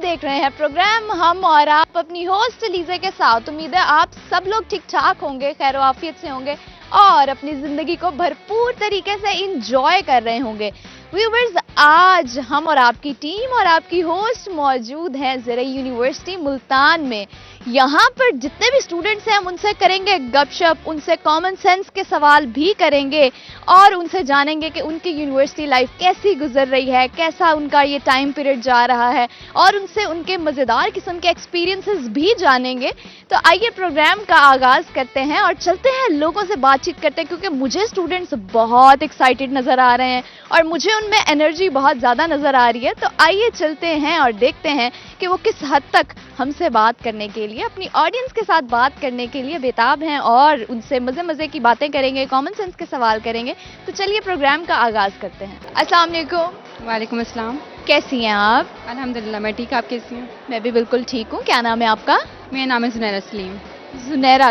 देख रहे हैं प्रोग्राम हम और आप अपनी होस्ट लीजे के साथ। उम्मीद है आप सब लोग ठीक ठाक होंगे, खैर आफियत से होंगे और अपनी जिंदगी को भरपूर तरीके से इंजॉय कर रहे होंगे। व्यूअर्स, आज हम और आपकी टीम और आपकी होस्ट मौजूद हैं ज़रई यूनिवर्सिटी मुल्तान में। यहाँ पर जितने भी स्टूडेंट्स हैं हम उनसे करेंगे गपशप, उनसे कॉमन सेंस के सवाल भी करेंगे और उनसे जानेंगे कि उनकी यूनिवर्सिटी लाइफ कैसी गुजर रही है, कैसा उनका ये टाइम पीरियड जा रहा है और उनसे उनके मज़ेदार किस्म के एक्सपीरियंसेस भी जानेंगे। तो आइए प्रोग्राम का आगाज़ करते हैं और चलते हैं लोगों से बातचीत करते हैं, क्योंकि मुझे स्टूडेंट्स बहुत एक्साइटेड नज़र आ रहे हैं और मुझे उनमें एनर्जी बहुत ज़्यादा नज़र आ रही है। तो आइए चलते हैं और देखते हैं कि वो किस हद तक हमसे बात करने के लिए, अपनी ऑडियंस के साथ बात करने के लिए बेताब हैं और उनसे मज़े मज़े की बातें करेंगे, कॉमन सेंस के सवाल करेंगे। तो चलिए प्रोग्राम का आगाज़ करते हैं। अस्सलाम वालेकुम। वालेकुम अस्सलाम। कैसी हैं आप? अल्हम्दुलिल्लाह मैं ठीक, आप कैसी हैं? मैं भी बिल्कुल ठीक हूँ। क्या नाम है आपका? मेरा नाम है ज़ुनैरा सलीम।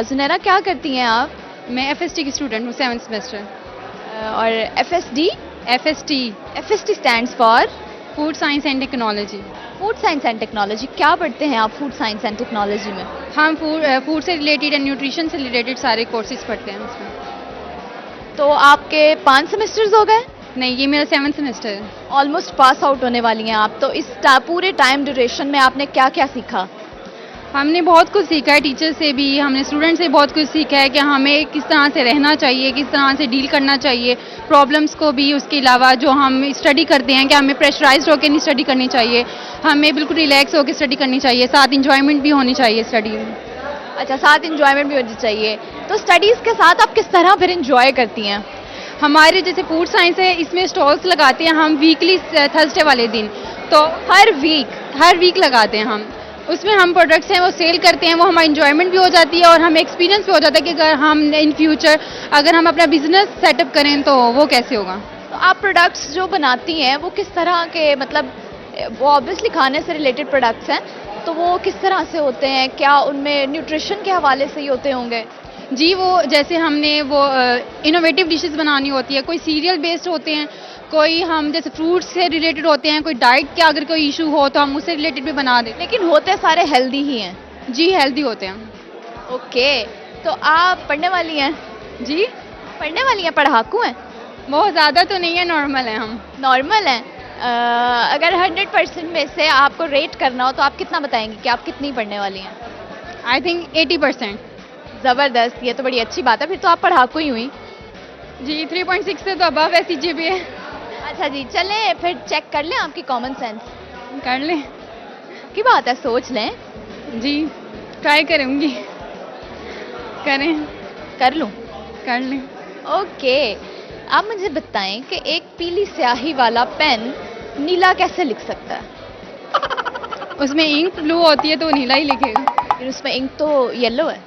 ज़ुनैरा क्या करती हैं आप? मैं एफएसटी की स्टूडेंट हूँ, 7th सेमेस्टर। और FST stands for food science and technology. Food science and technology. क्या पढ़ते हैं आप फूड साइंस एंड टेक्नोलॉजी में? हम फूड से रिलेटेड एंड न्यूट्रिशन से रिलेटेड सारे कोर्सेज पढ़ते हैं उसमें। तो आपके 5 सेमेस्टर्स हो गए? नहीं, ये मेरा 7th सेमेस्टर है। ऑलमोस्ट पास आउट होने वाली हैं आप। तो इस पूरे टाइम ड्यूरेशन में आपने क्या क्या सीखा? हमने बहुत कुछ सीखा है, टीचर से भी, हमने स्टूडेंट से बहुत कुछ सीखा है कि हमें किस तरह से रहना चाहिए, किस तरह से डील करना चाहिए प्रॉब्लम्स को भी। उसके अलावा जो हम स्टडी करते हैं कि हमें प्रेशराइज्ड होकर नहीं स्टडी करनी चाहिए, हमें बिल्कुल रिलैक्स होकर स्टडी करनी चाहिए, साथ इंजॉयमेंट भी होनी चाहिए स्टडी में। अच्छा, साथ इंजॉयमेंट भी होनी चाहिए। तो स्टडीज़ के साथ आप किस तरह फिर इंजॉय करती हैं? हमारे जैसे फूड साइंस है, इसमें स्टॉल्स लगाते हैं हम वीकली, थर्सडे वाले दिन। तो हर वीक लगाते हैं हम, उसमें हम प्रोडक्ट्स हैं वो सेल करते हैं, वो हमारा इंजॉयमेंट भी हो जाती है और हमें एक्सपीरियंस भी हो जाता है कि अगर हम इन फ्यूचर अगर हम अपना बिजनेस सेटअप करें तो वो कैसे होगा। तो आप प्रोडक्ट्स जो बनाती हैं वो किस तरह के, मतलब वो ऑब्वियसली खाने से रिलेटेड प्रोडक्ट्स हैं, तो वो किस तरह से होते हैं? क्या उनमें न्यूट्रिशन के हवाले से ही होते होंगे? जी, वो जैसे हमने वो इनोवेटिव डिशेस बनानी होती है, कोई सीरियल बेस्ड होते हैं, कोई हम जैसे फ्रूट्स से रिलेटेड होते हैं, कोई डाइट का अगर कोई इशू हो तो हम उससे रिलेटेड भी बना दें। लेकिन होते सारे हेल्दी ही हैं? जी, हेल्दी होते हैं। ओके, तो आप पढ़ने वाली हैं? जी, पढ़ने वाली हैं, पढ़ाकू हैं? बहुत ज़्यादा तो नहीं है, नॉर्मल है हम। नॉर्मल हैं। अगर 100% में से आपको रेट करना हो तो आप कितना बताएंगी कि आप कितनी पढ़ने वाली हैं? I think 80%। ज़बरदस्त, ये तो बड़ी अच्छी बात है, फिर तो आप पढ़ाकू ही हुई। जी, 3.6 से तो अबव है CGPA। अच्छा जी, चलें फिर चेक कर लें आपकी कॉमन सेंस। कर लें की बात है, सोच लें। जी, ट्राई करूँगी। करें? कर लूँ? कर लें। ओके, आप मुझे बताएं कि एक पीली स्याही वाला पेन नीला कैसे लिख सकता है? उसमें इंक ब्लू होती है तो नीला ही लिखेगा। फिर उसमें इंक तो येलो है।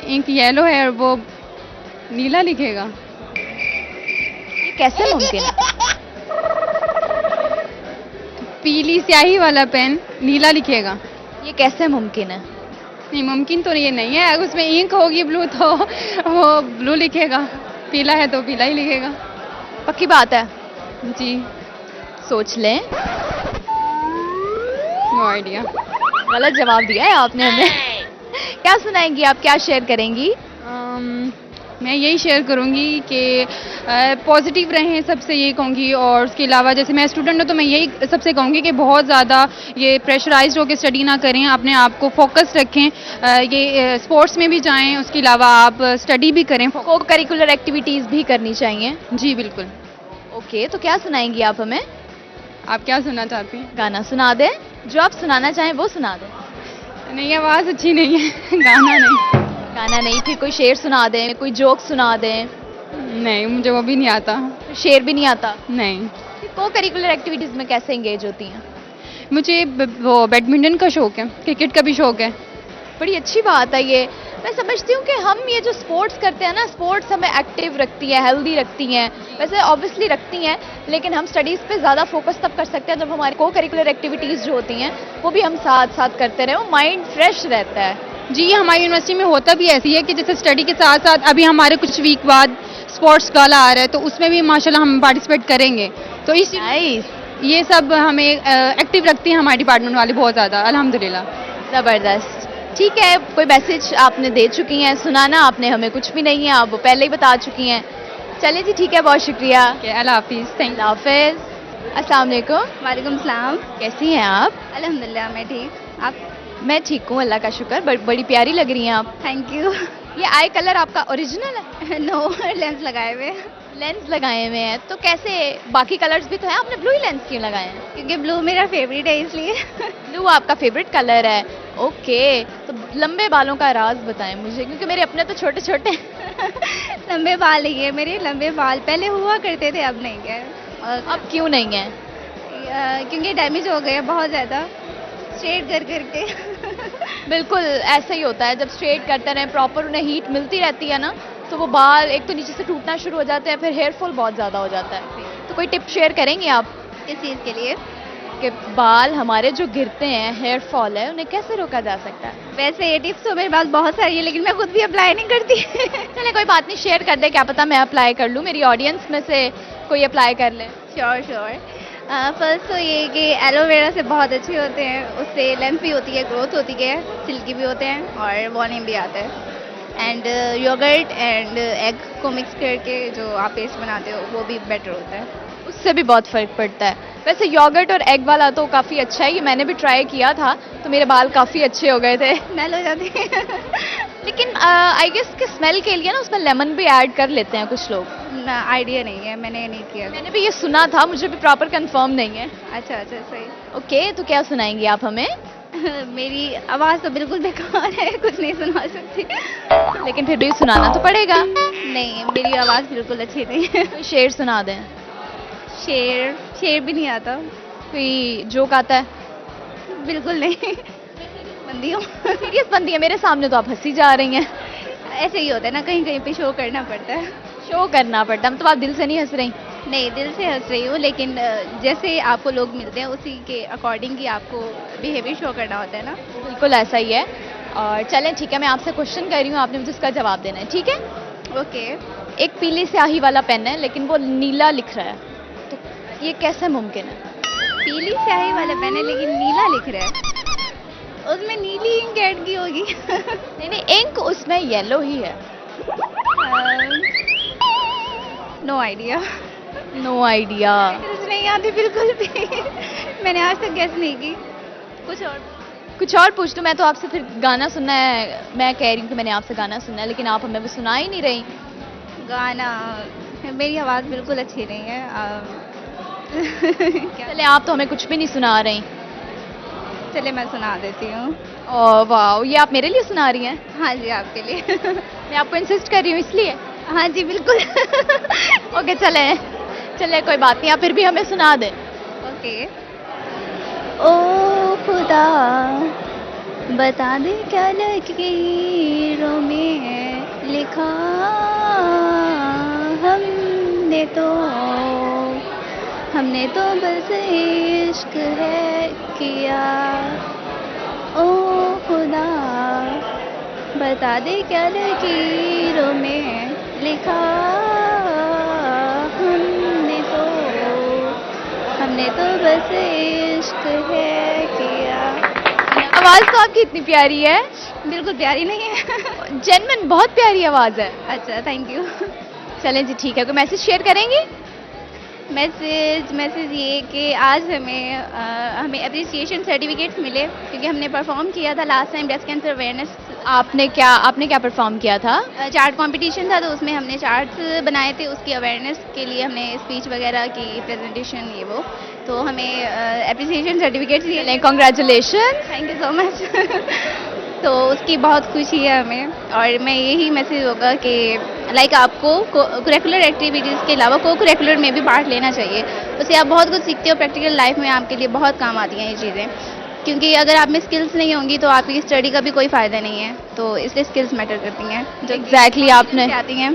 इंक येलो है और वो नीला लिखेगा। ये कैसे मुमकिन है? पीली स्याही वाला पेन नीला लिखेगा। ये कैसे मुमकिन है? नहीं, मुमकिन तो ये नहीं है, उसमें इंक होगी ब्लू तो वो ब्लू लिखेगा, पीला है तो पीला ही लिखेगा। पक्की बात है? जी, सोच लें। No idea. गलत जवाब दिया है आपने हमें। क्या सुनाएंगी आप, क्या शेयर करेंगी? मैं यही शेयर करूंगी कि पॉजिटिव रहें, सबसे यही कहूँगी। और उसके अलावा जैसे मैं स्टूडेंट हूँ तो मैं यही सबसे कहूँगी कि बहुत ज़्यादा ये प्रेशराइज्ड होकर स्टडी ना करें, अपने आप को फोकस रखें, ये स्पोर्ट्स में भी जाएं, उसके अलावा आप स्टडी भी करें, को करिकुलर एक्टिविटीज़ भी करनी चाहिए। जी बिल्कुल। ओके, तो क्या सुनाएंगी आप हमें? आप क्या सुनना चाहती हैं? गाना सुना दें, जो आप सुनाना चाहें वो सुना दें। नहीं, आवाज़ अच्छी नहीं है। गाना नहीं, फिर कोई शेर सुना दें, कोई जोक सुना दें। नहीं, मुझे वो भी नहीं आता। शेर भी नहीं आता? नहीं। को करिकुलर एक्टिविटीज़ में कैसे एंगेज होती हैं? मुझे वो बैडमिंटन का शौक है, क्रिकेट का भी शौक है। बड़ी अच्छी बात है ये। मैं समझती हूँ कि हम ये जो स्पोर्ट्स करते हैं ना, स्पोर्ट्स हमें एक्टिव रखती है, हेल्दी रखती हैं, वैसे ऑब्वियसली रखती हैं, लेकिन हम स्टडीज़ पे ज़्यादा फोकस तब कर सकते हैं जब हमारी को करिकुलर एक्टिविटीज़ जो होती हैं वो भी हम साथ साथ करते रहें, वो माइंड फ्रेश रहता है। जी, हमारी यूनिवर्सिटी में होता भी ऐसी है कि जैसे स्टडी के साथ साथ अभी हमारे कुछ वीक बाद स्पोर्ट्स गाला आ रहा है तो उसमें भी माशाल्लाह हम पार्टिसिपेट करेंगे। तो इस ये सब हमें एक्टिव रखती हैं हमारे डिपार्टमेंट वाले बहुत ज़्यादा, अल्हम्दुलिल्लाह। ज़बरदस्त। ठीक है, कोई मैसेज आपने दे चुकी हैं, सुनाना आपने हमें कुछ भी नहीं है, आप वो पहले ही बता चुकी हैं। चलिए जी, ठीक है, बहुत शुक्रिया। अल्लाह हाफिज़, थैंक अल्लाह हाफिज़। अस्सलाम वालेकुम। वालेकुम सलाम। कैसी हैं आप? अल्हम्दुलिल्लाह मैं ठीक। आप? मैं ठीक हूँ, अल्लाह का शुक्र। बड़ी प्यारी लग रही हैं आप। Thank you. ये आई कलर आपका ओरिजिनल है? नो, लेंस लगाए हुए हैं। लेंस लगाए हुए हैं, तो कैसे बाकी कलर्स भी तो हैं, आपने ब्लू ही लेंस क्यों लगाए हैं? क्योंकि ब्लू मेरा फेवरेट है इसलिए। ब्लू आपका फेवरेट कलर है। ओके, तो लंबे बालों का राज बताएं मुझे, क्योंकि मेरे अपने तो छोटे छोटे लंबे बाल ही है मेरे, लंबे बाल पहले हुआ करते थे, अब नहीं है। और अब क्यों नहीं है? क्योंकि डैमेज हो गए हैं बहुत ज़्यादा स्ट्रेट कर करके। बिल्कुल ऐसा ही होता है, जब स्ट्रेट करते रहें, प्रॉपर उन्हें हीट मिलती रहती है ना, तो वो बाल एक तो नीचे से टूटना शुरू हो जाते हैं, फिर हेयर फॉल बहुत ज़्यादा हो जाता है। तो कोई टिप शेयर करेंगे आप इस चीज़ के लिए कि बाल हमारे जो गिरते हैं, हेयर फॉल है, उन्हें कैसे रोका जा सकता है? वैसे ये टिप्स तो मेरे पास बहुत सारी है, लेकिन मैं खुद भी अप्लाई नहीं करती। चलिए कोई बात नहीं, शेयर कर दे, क्या पता मैं अप्लाई कर लूँ, मेरी ऑडियंस में से कोई अप्लाई कर ले। Sure sure. फर्स्ट तो ये कि एलोवेरा से बहुत अच्छे होते हैं, उससे लेंथ भी होती है, ग्रोथ होती है, सिल्की भी होते हैं और वॉल्यूम भी आता है। एंड योगर्ट एंड एग को मिक्स करके जो आप पेस्ट बनाते हो वो भी बेटर होता है। उससे भी बहुत फर्क पड़ता है। वैसे योगर्ट और एग वाला तो काफ़ी अच्छा है, ये मैंने भी ट्राई किया था, तो मेरे बाल काफ़ी अच्छे हो गए थे। स्मेल हो जाती है। लेकिन आई गेस कि स्मेल के लिए ना उसमें लेमन भी ऐड कर लेते हैं कुछ लोग। ना आइडिया नहीं है, मैंने नहीं किया। मैंने भी ये सुना था, मुझे भी प्रॉपर कंफर्म नहीं है। अच्छा अच्छा सही। ओके, तो क्या सुनाएंगी आप हमें? मेरी आवाज़ तो बिल्कुल बेकार है, कुछ नहीं सुना सकती। लेकिन फिर भी सुनाना तो पड़ेगा। नहीं, मेरी आवाज़ बिल्कुल अच्छी नहीं है। कोई शेर सुना दें। शेर शेर भी नहीं आता, कोई जोक आता है? बिल्कुल नहीं। बंदी हूँ। सीरियस बंदी है, मेरे सामने तो आप हंसी जा रही हैं। ऐसे ही होता है ना, कहीं कहीं पे शो करना पड़ता है। शो करना पड़ता है, मतलब आप दिल से नहीं हंस रही? नहीं, दिल से हंस रही हूँ, लेकिन जैसे आपको लोग मिलते हैं उसी के अकॉर्डिंग ही आपको बिहेवियर शो करना होता है ना। बिल्कुल ऐसा ही है। और चलें ठीक है, मैं आपसे क्वेश्चन कर रही हूँ, आपने मुझे उसका जवाब देना है, ठीक है? ओके। एक पीली स्याही वाला पेन है, लेकिन वो नीला लिख रहा है, तो ये कैसे मुमकिन है? पीली स्याही वाला पेन है लेकिन नीला लिख रहा है, उसमें नीली इंक ऐड की होगी। नहीं नहीं, इंक उसमें येलो ही है। No idea. No idea. नहीं आती बिल्कुल भी। मैंने आज तक गैस नहीं की। कुछ और पूछ लूँ मैं तो आपसे, फिर गाना सुनना है। मैं कह रही हूँ कि मैंने आपसे गाना सुनना है, लेकिन आप हमें वो सुना ही नहीं रही। गाना, मेरी आवाज़ बिल्कुल अच्छी नहीं है। चले, आप तो हमें कुछ भी नहीं सुना रही। चले मैं सुना देती हूँ। ओह वाह, ये आप मेरे लिए सुना रही हैं? हाँ जी, आपके लिए। मैं आपको इंसिस्ट कर रही हूँ इसलिए। हाँ जी बिल्कुल। ओके चले कोई बात नहीं, आप फिर भी हमें सुना दें। ओके। ओ खुदा बता दे क्या लकीरों में लिखा हमने तो बस इश्क है किया। ओ खुदा बता दे क्या लकीरों में लिखा हमने तो बस इश्क है किया। आवाज़ तो आपकी इतनी प्यारी है। बिल्कुल प्यारी नहीं है। जेन्युइन बहुत प्यारी आवाज़ है। अच्छा, थैंक यू। चलें जी ठीक है, कोई मैसेज शेयर करेंगी? मैसेज ये कि आज हमें अप्रिसिएशन सर्टिफिकेट्स मिले, क्योंकि हमने परफॉर्म किया था last time breast cancer awareness. आपने क्या परफॉर्म किया था? चार्ट कंपटीशन था, तो उसमें हमने चार्ट्स बनाए थे, उसकी अवेयरनेस के लिए हमने स्पीच वगैरह की, प्रेजेंटेशन ये वो, तो हमें अप्रिसिएशन सर्टिफिकेट्स दिए। Congratulation. Thank you so much. तो उसकी बहुत खुशी है हमें, और मैं यही मैसेज होगा कि लाइक आपको करिकुलर एक्टिविटीज़ के अलावा को करिकुलर में भी पार्ट लेना चाहिए। उससे आप बहुत कुछ सीखते हो, प्रैक्टिकल लाइफ में आपके लिए बहुत काम आती हैं ये चीज़ें, क्योंकि अगर आप में स्किल्स नहीं होंगी तो आपकी स्टडी का भी कोई फ़ायदा नहीं है। तो इसलिए स्किल्स मैटर करती हैं, जो एग्जैक्टली आपने आती हैं,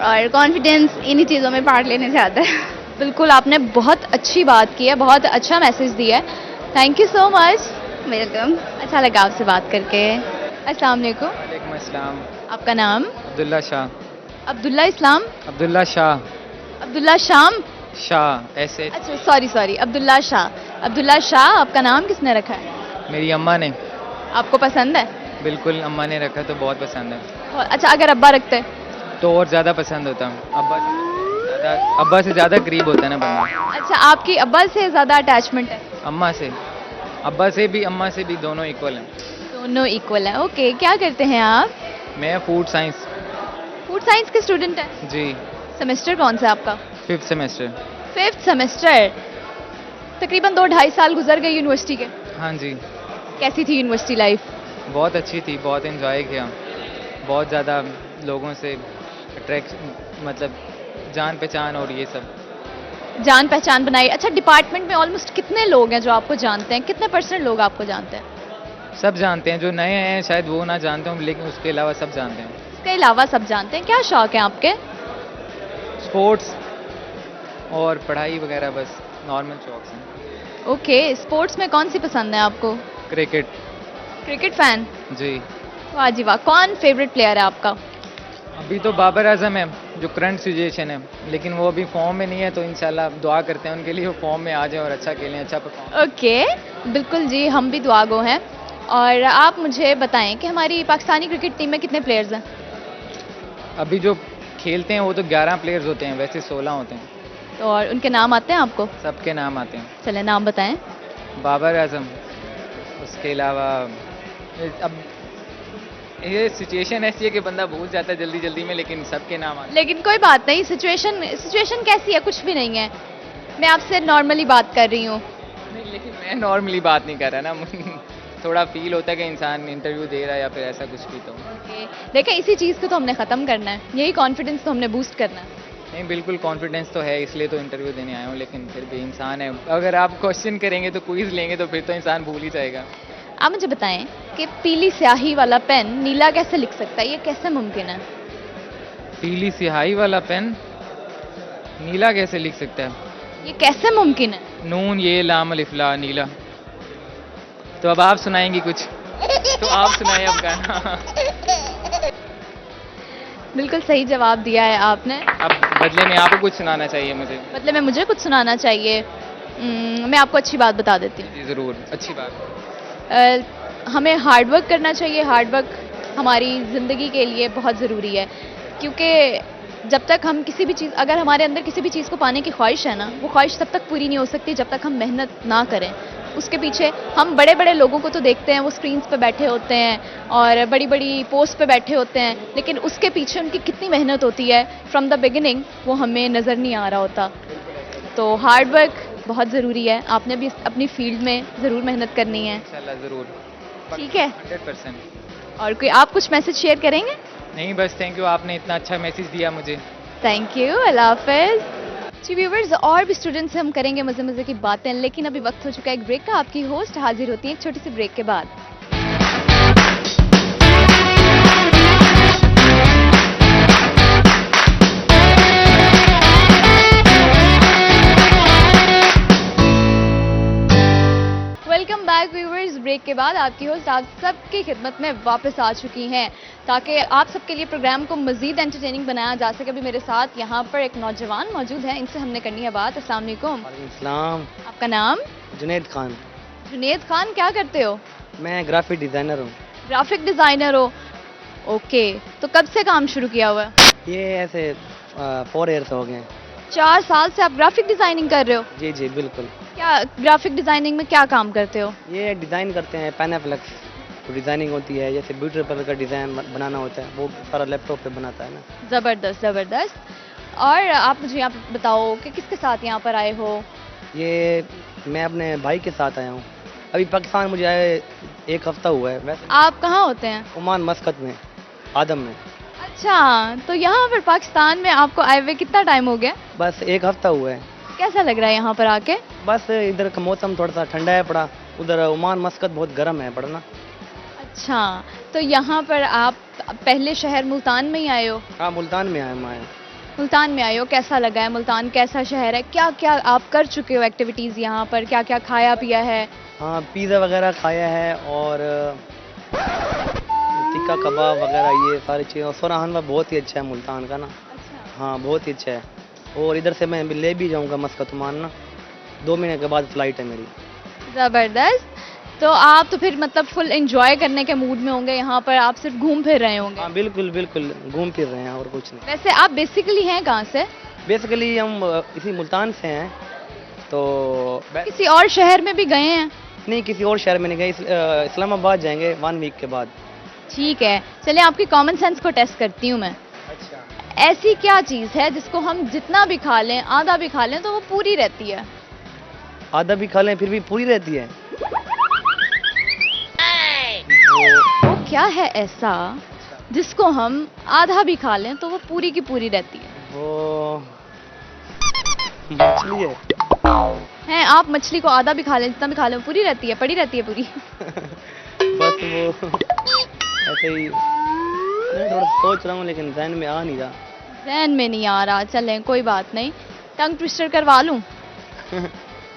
और कॉन्फिडेंस इन्हीं चीज़ों में पार्ट लेने से आता है। बिल्कुल, आपने बहुत अच्छी बात की है, बहुत अच्छा मैसेज दिया है। Thank you so much. Welcome. अच्छा लगा आपसे बात करके। अस्सलाम वालेकुम। वालेकुम अस्सलाम। आपका नाम? अब्दुल्ला शाह। अब्दुल्ला इस्लाम? अब्दुल्ला शाह। अब्दुल्ला शाम? शाह ऐसे। अच्छा सॉरी अब्दुल्ला शाह। अब्दुल्ला शाह आपका नाम किसने रखा है? मेरी अम्मा ने। आपको पसंद है? बिल्कुल, अम्मा ने रखा तो बहुत पसंद है। अच्छा अगर अब्बा रखते? तो और ज़्यादा पसंद होता। अब्बा से ज़्यादा करीब होता है ना बंदा। अच्छा आपकी अब्बा से ज़्यादा अटैचमेंट है? अम्मा से। अब्बा से भी अम्मा से भी दोनों इक्वल हैं। दोनों इक्वल है। ओके, क्या करते हैं आप? मैं फूड साइंस। फूड साइंस के स्टूडेंट हैं? जी। सेमेस्टर कौन सा है आपका? 5th semester. 5th semester. तकरीबन 2-2.5 साल गुजर गए यूनिवर्सिटी के। हाँ जी। कैसी थी यूनिवर्सिटी लाइफ? बहुत अच्छी थी, बहुत एंजॉय किया, बहुत ज़्यादा लोगों से अट्रैक्शन, मतलब जान पहचान और ये सब। जान पहचान बनाई। अच्छा डिपार्टमेंट में ऑलमोस्ट कितने लोग हैं जो आपको जानते हैं? कितने % लोग आपको जानते हैं? सब जानते हैं, जो नए हैं शायद वो ना जानते हों, लेकिन उसके अलावा सब जानते हैं। इसके अलावा सब जानते हैं। क्या शौक है आपके? स्पोर्ट्स और पढ़ाई वगैरह, बस नॉर्मल शौक हैं। ओके, स्पोर्ट्स में कौन सी पसंद है आपको? क्रिकेट। Cricket fan? जी। वाह जी वाह। कौन फेवरेट प्लेयर है आपका? अभी तो बाबर आजम है जो करंट सिचुएशन है, लेकिन वो अभी फॉर्म में नहीं है, तो इंशाल्लाह दुआ करते हैं उनके लिए, वो फॉर्म में आ जाए और अच्छा खेलें, अच्छा परफॉर्म। ओके, बिल्कुल जी, हम भी दुआ गो हैं। और आप मुझे बताएं कि हमारी पाकिस्तानी क्रिकेट टीम में कितने प्लेयर्स हैं? अभी जो खेलते हैं वो तो 11 प्लेयर्स होते हैं, वैसे 16 होते हैं। तो और उनके नाम आते हैं आपको? सबके नाम आते हैं। चले नाम बताएं। बाबर आजम, उसके अलावा अब ये सिचुएशन ऐसी है कि बंदा भूल जाता है जल्दी जल्दी में, लेकिन सबके नाम आते लेकिन कोई बात नहीं, सिचुएशन कैसी है? कुछ भी नहीं है, मैं आपसे नॉर्मली बात कर रही हूँ। नहीं, लेकिन मैं नॉर्मली बात नहीं कर रहा ना थोड़ा फील होता है कि इंसान इंटरव्यू दे रहा है या फिर ऐसा कुछ भी। तो देखिए इसी चीज़ को तो हमने ख़त्म करना है, यही कॉन्फिडेंस तो हमने बूस्ट करना है। नहीं, बिल्कुल कॉन्फिडेंस तो है, इसलिए तो इंटरव्यू देने आया हूँ, लेकिन फिर भी इंसान है, अगर आप क्वेश्चन करेंगे तो क्विज लेंगे तो फिर तो इंसान भूल ही जाएगा। आप मुझे बताएं कि पीली स्याही वाला पेन नीला कैसे लिख सकता है? ये कैसे मुमकिन है? पीली स्याही वाला पेन नीला कैसे लिख सकता है? ये कैसे मुमकिन है? नून ये लाम अलिफ ला नीला। तो अब आप सुनाएंगी कुछ, तो आप सुनाइए अब गाना। बिल्कुल सही जवाब दिया है आपने। अब बदले में आपको कुछ सुनाना चाहिए मुझे। मतलब मैं मुझे कुछ सुनाना चाहिए। मैं आपको अच्छी बात बता देती हूँ। जी ज़रूर, अच्छी बात। हमें हार्ड वर्क करना चाहिए। हार्ड वर्क हमारी ज़िंदगी के लिए बहुत ज़रूरी है, क्योंकि जब तक हम किसी भी चीज़, अगर हमारे अंदर किसी भी चीज़ को पाने की ख्वाहिश है ना, वो ख्वाहिश तब तक पूरी नहीं हो सकती जब तक हम मेहनत ना करें। उसके पीछे हम बड़े बड़े लोगों को तो देखते हैं, वो स्क्रीन्स पे बैठे होते हैं और बड़ी बड़ी पोस्ट पे बैठे होते हैं, लेकिन उसके पीछे उनकी कितनी मेहनत होती है फ्रॉम द बिगिनिंग, वो हमें नज़र नहीं आ रहा होता। तो हार्ड वर्क बहुत ज़रूरी है। आपने भी अपनी फील्ड में ज़रूर मेहनत करनी है। इंशाल्लाह ज़रूर। ठीक है, 100%। और कोई आप कुछ मैसेज शेयर करेंगे? नहीं, बस थैंक यू, आपने इतना अच्छा मैसेज दिया मुझे। थैंक यू, अल्लाह हाफिज़। जी व्यूवर्स, और भी स्टूडेंट्स से हम करेंगे मज़े मज़े की बातें, लेकिन अभी वक्त हो चुका है एक ब्रेक का। आपकी होस्ट हाजिर होती है एक छोटी सी ब्रेक के बाद। Welcome back viewers. ब्रेक के बाद आपकी होस्ट आप सबकी खिदमत में वापस आ चुकी हैं, ताकि आप सबके लिए प्रोग्राम को मज़ीद एंटरटेनिंग बनाया जा सके। अभी मेरे साथ यहाँ पर एक नौजवान मौजूद है, इनसे हमने करनी है बात। अस्सलाम वालेकुम। वालेकुम। आपका नाम? जुनैद खान। जुनैद खान, क्या करते हो? मैं ग्राफिक डिज़ाइनर हूँ। ग्राफिक डिज़ाइनर हो, ओके। तो कब से काम शुरू किया हुआ है? ये ऐसे 4 ईयर्स हो गए हैं। 4 साल से आप ग्राफिक डिज़ाइनिंग कर रहे हो? जी जी बिल्कुल। क्या ग्राफिक डिज़ाइनिंग में क्या काम करते हो? ये डिज़ाइन करते हैं, पैनाफ्लेक्स तो डिज़ाइनिंग होती है, जैसे ब्यूटी पेपर का डिज़ाइन बनाना होता है, वो सारा लैपटॉप पे बनाता है ना। ज़बरदस्त ज़बरदस्त। और आप मुझे यहाँ पे बताओ कि किसके साथ यहाँ पर आए हो? ये मैं अपने भाई के साथ आया हूँ। अभी पाकिस्तान मुझे आए 1 हफ्ता हुआ है। वैसे आप कहाँ होते हैं? ओमान मस्कत में, आदम में। अच्छा, तो यहाँ पर पाकिस्तान में आपको आए हुए कितना टाइम हो गया? बस 1 हफ्ता हुआ है। कैसा लग रहा है यहाँ पर आके? बस इधर का मौसम थोड़ा सा ठंडा है पड़ा, उधर ओमान मस्कत बहुत गर्म है पड़ा ना। अच्छा, तो यहाँ पर आप पहले शहर मुल्तान में ही आए हो? हाँ, मुल्तान में आए मैं। मुल्तान में आए हो, कैसा लगा है मुल्तान? कैसा शहर है? क्या क्या आप कर चुके हो एक्टिविटीज़ यहाँ पर? क्या क्या खाया पिया है? हाँ, पिज़्ज़ा वगैरह खाया है और टिक्का कबाब वगैरह, ये सारी चीज़ें। और सोरा हलवा बहुत ही अच्छा है मुल्तान का ना। अच्छा, हाँ, बहुत ही अच्छा है। और इधर से मैं अभी ले भी जाऊंगा मस्कत ओमान ना, 2 महीने के बाद फ्लाइट है मेरी। जबरदस्त। तो आप तो फिर मतलब फुल एंजॉय करने के मूड में होंगे, यहाँ पर आप सिर्फ घूम फिर रहे होंगे। हाँ बिल्कुल बिल्कुल, घूम फिर रहे हैं और कुछ नहीं। वैसे आप बेसिकली हैं कहाँ से? बेसिकली हम इसी मुल्तान से हैं, तो किसी और शहर में भी गए हैं? नहीं, किसी और शहर में नहीं गए, इस्लामाबाद जाएंगे 1 वीक के बाद। ठीक है, चलिए आपकी कॉमन सेंस को टेस्ट करती हूँ मैं। अच्छा। ऐसी क्या चीज़ है जिसको हम जितना भी खा लें, आधा भी खा लें तो वो पूरी रहती है? आधा भी खा लें फिर भी पूरी रहती है? वो क्या है ऐसा जिसको हम आधा भी खा लें तो वो पूरी की पूरी रहती है? वो मछली है। हैं, आप मछली को आधा भी खा लें, जितना भी खा लें वो पूरी रहती है, पड़ी रहती है पूरी? बस वो ऐसे ही, मैं थोड़ा सोच रहा हूँ लेकिन जहन में आ नहीं रहा। जहन में नहीं आ रहा, चलें कोई बात नहीं। टंग ट्विस्टर करवा लूं?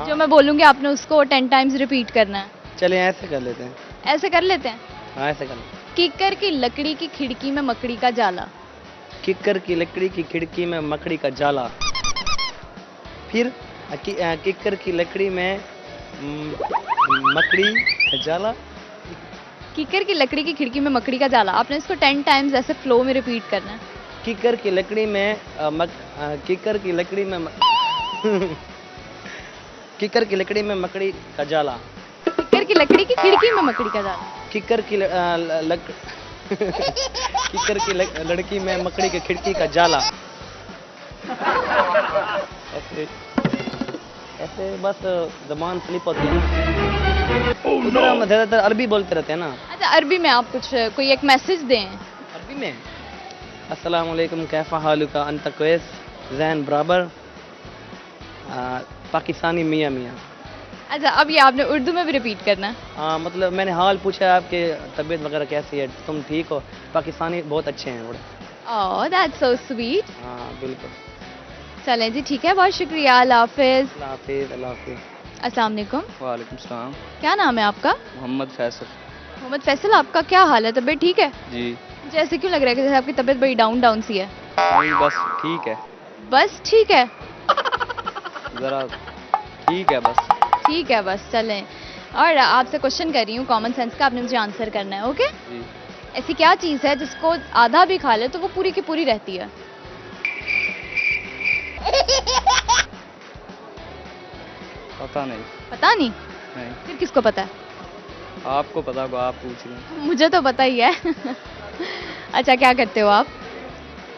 जो मैं बोलूँगी आपने उसको 10 टाइम्स रिपीट करना है। चले ऐसे कर लेते हैं। ऐसे कर लेते हैं। हाँ ऐसे कर लेते हैं। किकर की लकड़ी की खिड़की में मकड़ी का जाला। किक्कर की लकड़ी की खिड़की में मकड़ी का जाला। फिर किक्कर की लकड़ी में मकड़ी का जाला। किकर की लकड़ी की खिड़की में मकड़ी का जाला, आपने इसको 10 टाइम्स ऐसे फ्लो में रिपीट करना है। किक्कर की लकड़ी में किक्कर की लकड़ी में किक्कर की लकड़ी में मकड़ी का जाला। किकर की लकड़ी की खिड़की में मकड़ी का जाला। किक्कर की किक्कर की लड़की में मकड़ी की खिड़की का जाला। ऐसे ऐसे बस जबान स्लिप होती है। उधर हम ज्यादातर अरबी बोलते रहते हैं ना। अच्छा, अरबी में आप कुछ कोई एक मैसेज दें। अरबी में अस्सलाम वालेकुम कैफा हालुका अंत क्वेस जैन बराबर पाकिस्तानी मियाँ मियाँ। अच्छा, अब ये आपने उर्दू में भी रिपीट करना है। हाँ मतलब मैंने हाल पूछा आपके तबीयत वगैरह कैसी है, तुम ठीक हो? पाकिस्तानी बहुत अच्छे हैं बड़े। Oh that's so sweet. हाँ बिल्कुल। चलें जी, ठीक है, बहुत शुक्रिया, अल्लाह हाफिज़। अल्लाह हाफिज़। अल्लाह हाफिज़। अस्सलाम वालेकुम। वालेकुम सलाम। क्या नाम है आपका? मोहम्मद फैसल। मोहम्मद फैसल, आपका क्या हाल है? तबीयत ठीक है? जी। मुझे ऐसे क्यों लग रहा है कि जैसे आपकी तबीयत बड़ी डाउन डाउन सी है? नहीं बस ठीक है, बस ठीक है। ज़रा ठीक है बस। ठीक है बस, चलें। और आपसे क्वेश्चन कर रही हूँ कॉमन सेंस का, आपने मुझे आंसर करना है, ओके? जी। ऐसी क्या चीज़ है जिसको आधा भी खा ले तो वो पूरी की पूरी रहती है? पता नहीं। पता नहीं? नहीं, फिर किसको पता है? आपको पता होगा, आप पूछ रहे हैं। मुझे तो पता ही है। अच्छा, क्या करते हो आप?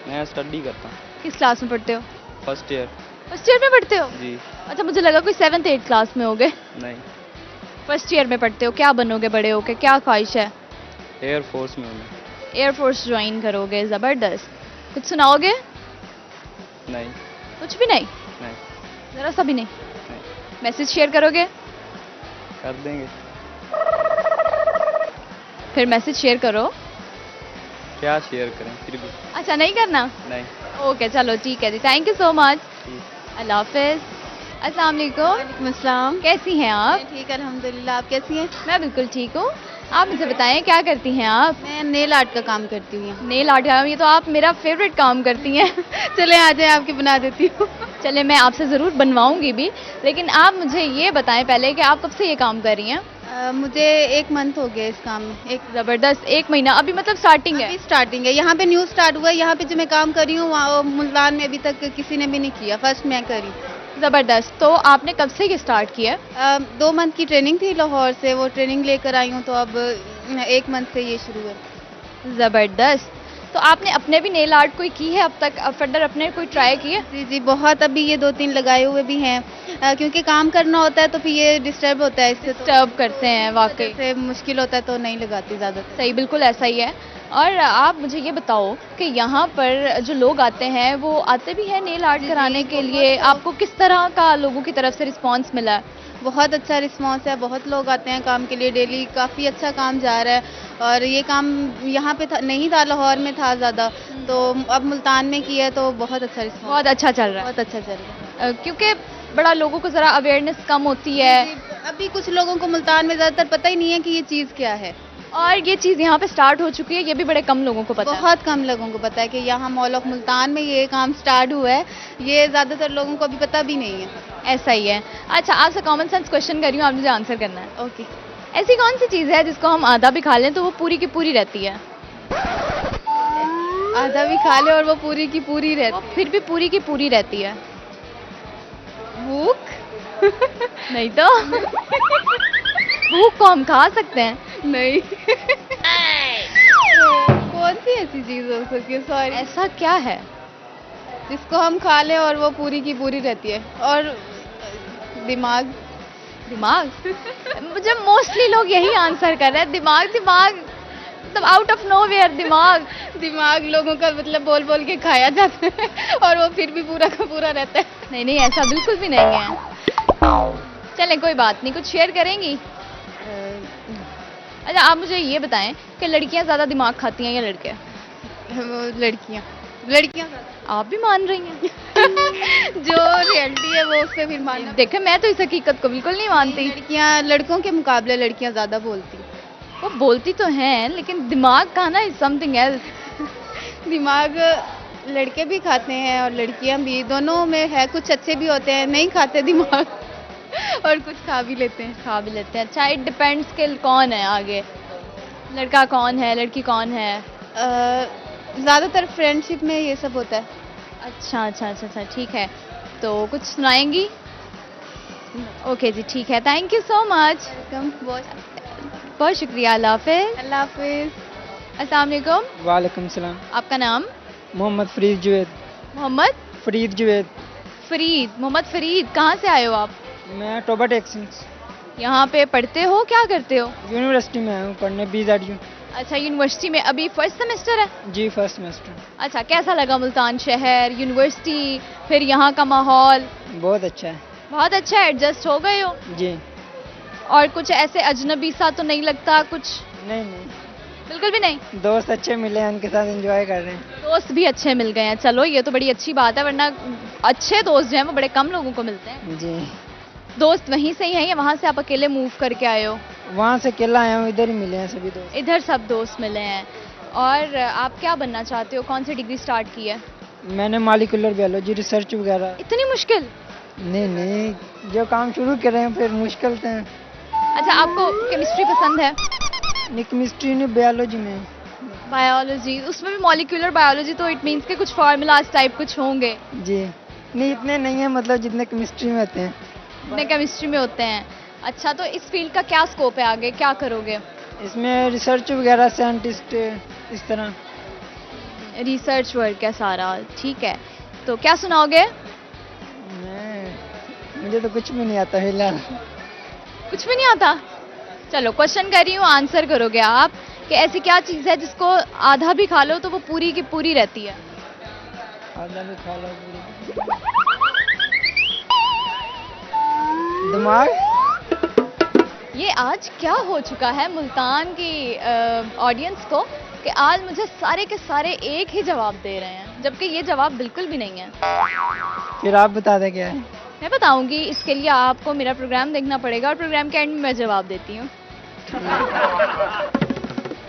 मैं स्टडी करता हूँ, किस क्लास में पढ़ते हो? First year. फर्स्ट ईयर में पढ़ते हो? जी। अच्छा, मुझे लगा कोई 7th 8th क्लास में होगे। नहीं, फर्स्ट ईयर में पढ़ते हो, क्या बनोगे बड़े होके, क्या ख्वाहिश है? एयर फोर्स में हूँ। एयरफोर्स ज्वाइन करोगे, ज़बरदस्त। कुछ सुनाओगे? नहीं। कुछ भी नहीं? नहीं। ज़रा सा भी नहीं? नहीं। मैसेज शेयर करोगे? कर देंगे। फिर मैसेज शेयर करो। क्या शेयर करें फिर भी? अच्छा, नहीं करना? नहीं। ओके, चलो ठीक है जी, थैंक यू सो मच। ठीक। अल्लाह हाफिज़। अस्सलाम वालेकुम। वालेकुम अस्सलाम। कैसी हैं आप? ठीक है अल्हम्दुलिल्लाह, आप कैसी हैं? मैं बिल्कुल ठीक हूँ। आप मुझे बताएं, क्या करती हैं आप? मैं नेल आर्ट का काम करती हूँ यहाँ। नेल आर्ट का? ये तो आप मेरा फेवरेट काम करती हैं। चले आ जाए, आपकी बना देती हूँ। चले, मैं आपसे ज़रूर बनवाऊंगी भी, लेकिन आप मुझे ये बताएं पहले कि आप कब से ये काम कर रही हैं? मुझे 1 मंथ हो गया इस काम में। एक ज़बरदस्त, 1 महीना अभी मतलब स्टार्टिंग है? अभी स्टार्टिंग है, यहाँ पे न्यू स्टार्ट हुआ है। यहाँ पे जो मैं काम कर रही हूँ वहाँ मुल्तान में अभी तक किसी ने भी नहीं किया, फर्स्ट मैं करी। ज़बरदस्त। तो आपने कब से ये स्टार्ट किया? 2 मंथ की ट्रेनिंग थी लाहौर से, वो ट्रेनिंग लेकर आई हूँ, तो अब 1 मंथ से ये शुरू है। ज़बरदस्त। तो आपने अपने भी नेल आर्ट कोई की है अब तक? फर्दर अपने कोई ट्राई किए? जी जी, बहुत। अभी ये 2-3 लगाए हुए भी हैं, क्योंकि काम करना होता है तो फिर ये डिस्टर्ब होता है, इससे तो डिस्टर्ब करते हैं वाकई। से मुश्किल होता है तो नहीं लगाती ज़्यादा। सही, बिल्कुल ऐसा ही है। और आप मुझे ये बताओ कि यहाँ पर जो लोग आते हैं वो आते भी हैं नेल आर्ट कराने के लिए? आपको किस तरह का लोगों की तरफ से रिस्पांस मिला है? बहुत अच्छा रिस्पांस है, बहुत लोग आते हैं काम के लिए डेली, काफ़ी अच्छा काम जा रहा है। और ये काम यहाँ पे नहीं था, लाहौर में था ज़्यादा, तो अब मुल्तान में किया है तो बहुत अच्छा रिस्पांस, बहुत अच्छा चल रहा बहुत अच्छा चल रहा है। है। क्योंकि बड़ा लोगों को ज़रा अवेयरनेस कम होती है। अभी कुछ लोगों को मुल्तान में ज़्यादातर पता ही नहीं है कि ये चीज़ क्या है। और ये चीज़ यहाँ पे स्टार्ट हो चुकी है, ये भी बड़े कम लोगों को पता है। बहुत कम लोगों को पता है कि यहाँ मॉल ऑफ मुल्तान में ये काम स्टार्ट हुआ है, ये ज़्यादातर लोगों को अभी पता भी नहीं है। ऐसा ही है। अच्छा, आपसे कॉमन सेंस क्वेश्चन कर रही हूँ, आप मुझे आंसर करना है। ओके। ऐसी कौन सी चीज़ है जिसको हम आधा भी खा लें तो वो पूरी की पूरी रहती है? आधा भी खा ले और वो पूरी की पूरी वो रहती फिर भी पूरी की पूरी रहती है। भूख। नहीं तो भूख को हम खा सकते हैं। नहीं। तो कौन सी ऐसी चीज़ हो सकती है, सॉरी, ऐसा क्या है? जिसको हम खा ले और वो पूरी की पूरी रहती है? और दिमाग। दिमाग? मुझे मोस्टली लोग यही आंसर कर रहे हैं, दिमाग। दिमाग मतलब आउट ऑफ नोवेयर दिमाग। दिमाग लोगों का मतलब बोल बोल के खाया जाता है और वो फिर भी पूरा का पूरा रहता है। नहीं नहीं, ऐसा बिल्कुल भी नहीं है। चलें, कोई बात नहीं, कुछ शेयर करेंगी? अच्छा, आप मुझे ये बताएं कि लड़कियां ज़्यादा दिमाग खाती हैं या लड़के? वो लड़कियाँ लड़कियाँ आप भी मान रही हैं? जो रियलिटी है वो उससे फिर मानना। देखे, मैं तो इस हकीकत को बिल्कुल नहीं मानती। लड़कियाँ लड़कों के मुकाबले लड़कियाँ ज़्यादा बोलती हैं। वो बोलती तो हैं, लेकिन दिमाग का ना इज समथिंग एल्स। दिमाग लड़के भी खाते हैं और लड़कियां भी, दोनों में है। कुछ अच्छे भी होते हैं, नहीं खाते दिमाग और कुछ खा भी लेते हैं। खा भी लेते हैं। अच्छा, इट डिपेंड्स कि कौन है आगे, लड़का कौन है, लड़की कौन है। ज़्यादातर फ्रेंडशिप में ये सब होता है। अच्छा अच्छा अच्छा अच्छा, ठीक है। तो कुछ सुनाएंगी? ओके जी, ठीक है, थैंक यू सो मच। बहुत शुक्रिया, अल्लाह हाफिज़। अल्लाह हाफिज़। अस्सलाम वालेकुम। वालेकुम सलाम। आपका नाम? मोहम्मद फरीद जुवैद। मोहम्मद फरीद जुवैद। फरीद। मोहम्मद फरीद, कहाँ से आए हो आप? मैं टोबा टेक्सिंस यहाँ पे पढ़ते हो, क्या करते हो? यूनिवर्सिटी में आया हूँ पढ़ने, BZU। अच्छा, यूनिवर्सिटी में अभी फर्स्ट सेमेस्टर है? जी, फर्स्ट सेमेस्टर। अच्छा, कैसा लगा मुल्तान शहर, यूनिवर्सिटी, फिर यहाँ का माहौल? बहुत अच्छा है। बहुत अच्छा है, एडजस्ट हो गए हो? जी। और कुछ ऐसे अजनबी सा तो नहीं लगता कुछ? नहीं नहीं, बिल्कुल भी नहीं। दोस्त अच्छे मिले हैं, उनके साथ एंजॉय कर रहे हैं। दोस्त भी अच्छे मिल गए हैं, चलो ये तो बड़ी अच्छी बात है, वरना अच्छे दोस्त जो हैं वो बड़े कम लोगों को मिलते हैं। जी। दोस्त वहीं से ही हैं या वहाँ से आप अकेले मूव करके आए हो? वहाँ से अकेला आया हूँ, इधर ही मिले हैं सभी दोस्त। इधर सब दोस्त मिले हैं। और आप क्या बनना चाहते हो, कौन सी डिग्री स्टार्ट की है? मैंने मॉलिक्यूलर बायोलॉजी रिसर्च वगैरह। इतनी मुश्किल? नहीं नहीं, जो काम शुरू करें फिर मुश्किल तो है। अच्छा, आपको केमिस्ट्री पसंद है? नहीं, केमिस्ट्री नहीं, बायोलॉजी में। बायोलॉजी, उसमें भी मॉलिक्यूलर बायोलॉजी, तो इट मीन्स के कुछ फार्मूलाज टाइप कुछ होंगे। जी। नहीं, इतने नहीं है, मतलब जितने केमिस्ट्री में होते हैं। इतने केमिस्ट्री में होते हैं। अच्छा, तो इस फील्ड का क्या स्कोप है, आगे क्या करोगे? इसमें रिसर्च वगैरह, साइंटिस्ट, इस तरह। रिसर्च वर्क है सारा, ठीक है। तो क्या सुनाओगे? मुझे तो कुछ भी नहीं आता फिलहाल। कुछ भी नहीं आता? चलो, क्वेश्चन कर रही हूँ, आंसर करोगे आप कि ऐसी क्या चीज़ है जिसको आधा भी खा लो तो वो पूरी की पूरी रहती है? आधा भी खा लो पूरी। दिमाग। ये आज क्या हो चुका है मुल्तान की ऑडियंस को कि आज मुझे सारे के सारे एक ही जवाब दे रहे हैं, जबकि ये जवाब बिल्कुल भी नहीं है। फिर आप बता दें क्या है। मैं बताऊंगी, इसके लिए आपको मेरा प्रोग्राम देखना पड़ेगा और प्रोग्राम के एंड में मैं जवाब देती हूँ।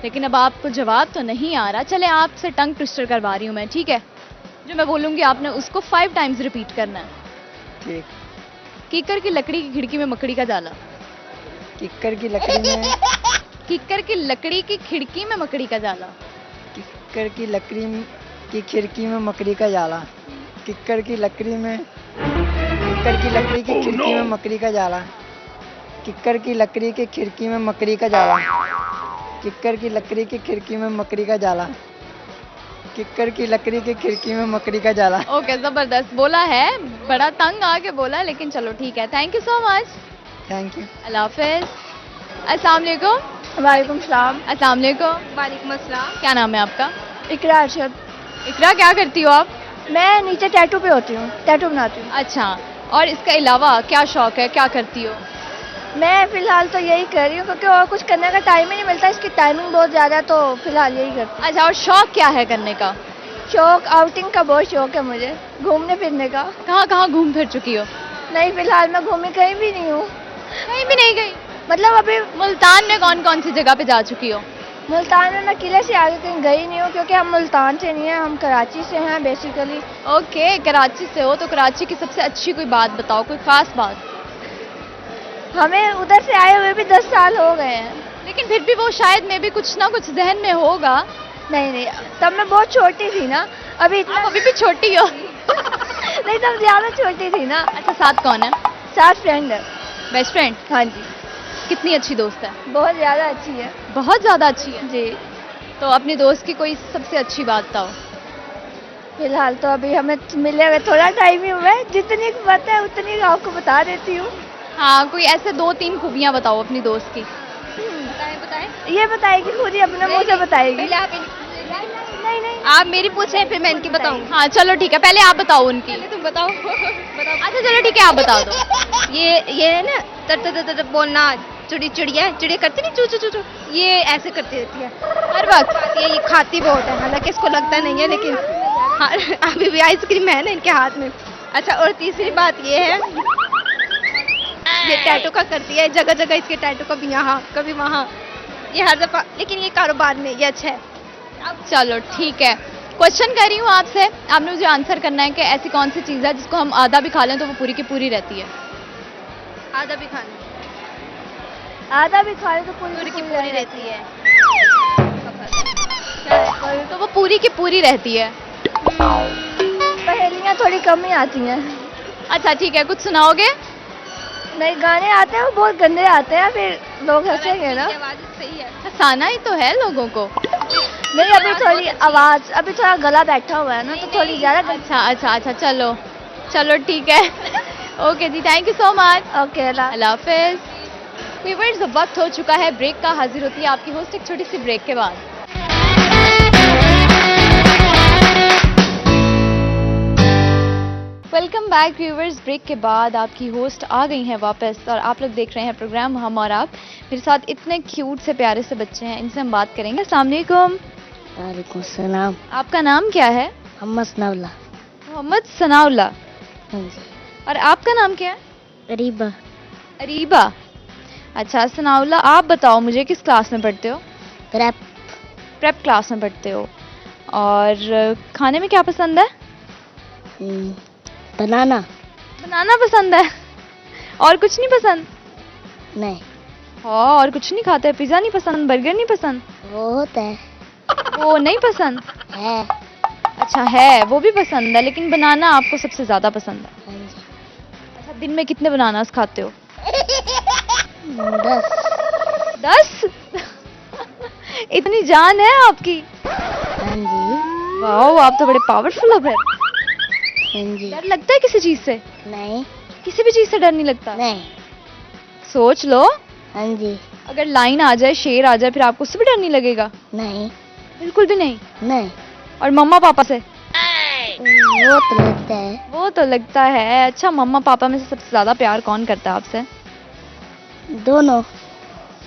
लेकिन अब आपको जवाब तो नहीं आ रहा, चले आपसे टंग ट्विस्टर करवा रही हूँ मैं, ठीक है? जो मैं बोलूँगी आपने उसको 5 टाइम्स रिपीट करना है। ठीक। कीकर की लकड़ी की खिड़की में मकड़ी का जाला। किक्कर की लकड़ी में। कीकर की लकड़ी की खिड़की में मकड़ी का जाला। किक्कर की लकड़ी की खिड़की में मकड़ी का जाला। किक्कर की लकड़ी में। किक्कर की लकड़ी की खिड़की में मकड़ी का जाला। किक्कर की लकड़ी की खिड़की में मकड़ी का जाला। किक्कर की लकड़ी की खिड़की में मकड़ी का जाला। किक्कर की लकड़ी की खिड़की में मकड़ी का जाला। ओके, जबरदस्त बोला है, बड़ा तंग आके बोला, लेकिन चलो ठीक है, thank you so much. Thank you. अल्लाह हाफिज। अस्सलाम वालेकुम। वालेकुम सलाम। अस्सलाम वालेकुम। वालेकुम अस्सलाम। क्या नाम है आपका? इकरा अरशद। इकरा, क्या करती हो आप? मैं नीचे टैटू पे होती हूँ, टैटू बनाती हूँ। अच्छा, और इसके अलावा क्या शौक है, क्या करती हो? मैं फिलहाल तो यही कर रही हूँ क्योंकि और कुछ करने का टाइम ही नहीं मिलता, इसकी टाइमिंग बहुत ज़्यादा है, तो फिलहाल यही करती अच्छा, और शौक क्या है करने का? हूँ। शौक आउटिंग का बहुत शौक है मुझे, घूमने फिरने का। कहाँ कहाँ घूम फिर चुकी हो? नहीं, फिलहाल मैं घूमी कहीं भी नहीं हूँ। कहीं भी नहीं गई? मतलब अभी मुल्तान में कौन कौन सी जगह पे जा चुकी हो? मुल्तान में मैं किले से आगे कहीं गई नहीं हूँ, क्योंकि हम मुल्तान से नहीं हैं, हम कराची से हैं बेसिकली। ओके, कराची से हो तो कराची की सबसे अच्छी कोई बात बताओ, कोई खास बात। हमें उधर से आए हुए भी 10 साल हो गए हैं। लेकिन फिर भी वो शायद में भी कुछ ना कुछ जहन में होगा। नहीं नहीं, तब मैं बहुत छोटी थी ना, अभी इतना आप अभी भी छोटी हो। नहीं, तब ज़्यादा छोटी थी ना। अच्छा, साथ कौन है? साथ फ्रेंड है। Best friend? हाँ जी, कितनी अच्छी दोस्त है? बहुत ज़्यादा अच्छी है बहुत ज्यादा अच्छी है। जी। तो अपनी दोस्त की कोई सबसे अच्छी बात बताओ। फिलहाल तो अभी हमें मिले हुए थोड़ा टाइम ही हुआ है, जितनी पता है उतनी आपको बता देती हूँ। हाँ, कोई ऐसे 2-3 खूबियां बताओ अपनी दोस्त की। ये बताएगी खुद ही, अपने मुंह से बताएगी। नहीं नहीं, आप मेरी पूछे फिर मैं इनकी बताऊँ। हाँ चलो ठीक है, पहले आप बताओ उनकी। तुम बताओ। अच्छा चलो ठीक है, आप बता दो। ये है ना तर बोलना, चिड़िया करती नहीं, चू चू चू चू, ये ऐसे करती रहती है हर वक्त। ये खाती बहुत है, हालांकि इसको लगता नहीं है, लेकिन हाँ, अभी भी आइसक्रीम है ना इनके हाथ में। अच्छा, और तीसरी बात ये है, ये टैटू का करती है, जगह जगह इसके टैटू, कभी यहाँ कभी वहाँ, ये हर दफा, लेकिन ये कारोबार में ये अच्छा है। चलो ठीक है, क्वेश्चन कर रही हूँ आपसे, आपने मुझे आंसर करना है कि ऐसी कौन सी चीज़ है जिसको हम आधा भी खा लें तो वो पूरी की पूरी रहती है। आधा भी खाना, आधा भी खा ले तो पूरी पूरी की पूरी रहती है। तो वो पूरी की पूरी रहती है। पहेलियाँ थोड़ी कम ही आती हैं। अच्छा ठीक है, कुछ सुनाओगे? नहीं, गाने आते हैं वो बहुत गंदे आते हैं, फिर लोग हंसेंगे ना। आवाज सही है। हंसाना ही तो है लोगों को। नहीं, अभी थोड़ी आवाज, अभी थोड़ा गला बैठा हुआ है ना, तो थोड़ी ज्यादा। अच्छा चलो चलो ठीक है। ओके जी, thank you so much. Okay, अल्लाह हाफिज। व्यूअर्स, अब वक्त हो चुका है ब्रेक का, हाजिर होती है आपकी होस्ट एक छोटी सी ब्रेक के बाद। वेलकम बैक व्यूअर्स, ब्रेक के बाद आपकी होस्ट आ गई हैं वापस और आप लोग देख रहे हैं प्रोग्राम हम और आप। मेरे साथ इतने क्यूट से प्यारे से बच्चे हैं, इनसे हम बात करेंगे। अस्सलाम वालेकुम। वालेकुम सलाम। आपका नाम क्या है? मोहम्मद सनाउल्लाह। मोहम्मद सनाउल्लाह। हाँ जी। और आपका नाम क्या है? अरीबा। अरीबा। अच्छा सनाउल्लाह, आप बताओ मुझे, किस क्लास में पढ़ते हो? प्रेप क्लास में पढ़ते हो। और खाने में क्या पसंद है? बनाना। बनाना पसंद है। और कुछ नहीं पसंद? नहीं। हाँ, और कुछ नहीं खाते? पिज़्ज़ा नहीं पसंद? बर्गर नहीं पसंद? वो होता है। वो नहीं पसंद है। अच्छा है, वो भी पसंद है, लेकिन बनाना आपको सबसे ज़्यादा पसंद है। हाँ जी। अच्छा, दिन में कितने बनानास खाते हो? 10। 10? इतनी जान है आपकी? हाँ जी। वाह, आप तो बड़े पावरफुल हो फिर। हाँ जी। डर लगता है किसी चीज से? नहीं। किसी भी चीज से डर नहीं लगता? नहीं। सोच लो, हाँ जी। अगर लाइन आ जाए, शेर आ जाए, फिर आपको उससे भी डर नहीं लगेगा? नहीं। बिल्कुल भी नहीं? नहीं। और मम्मा पापा से? वो तो लगता है। वो तो लगता है। अच्छा, मम्मा पापा में से सबसे ज्यादा प्यार कौन करता है आपसे? दोनों।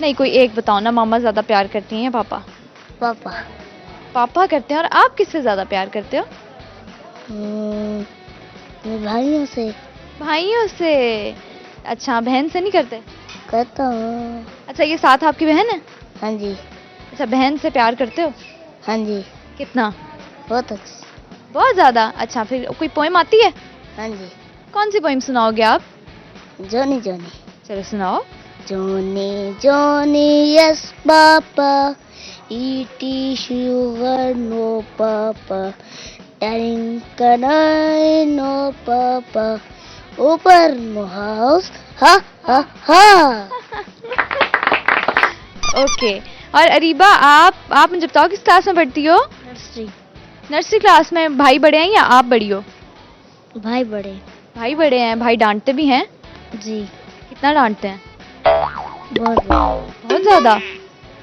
नहीं, कोई एक बताओ ना। मम्मा ज्यादा प्यार करती हैं, पापा? पापा। पापा करते हैं। और आप किससे ज्यादा प्यार करते हो? मेरे भाइयों से। भाइयों से। अच्छा, बहन से नहीं करते? करता हूँ। अच्छा, ये साथ आपकी बहन है? हाँ जी। अच्छा, बहन से प्यार करते हो? हाँ जी। कितना? बहुत अच्छी। बहुत ज्यादा। अच्छा, फिर कोई पोएम आती है? हाँ जी। कौन सी पोएम सुनाओगे आप? जोनी जोनी। चलो सुनाओ। जोनी जोनी यस पापा, ईटी शुगर नो पापा, टेरिंग कनाई नो पापा, ऊपर नो हाउस हा हा हा। ओके। और अरीबा, आप मुझे बताओ, किस क्लास में पढ़ती हो? नर्सरी। नर्सरी क्लास में। भाई बड़े हैं या आप बड़ी हो? भाई बड़े। भाई बड़े हैं। भाई डांटते भी हैं? जी। कितना डांटते हैं? बहुत। बहुत ज्यादा।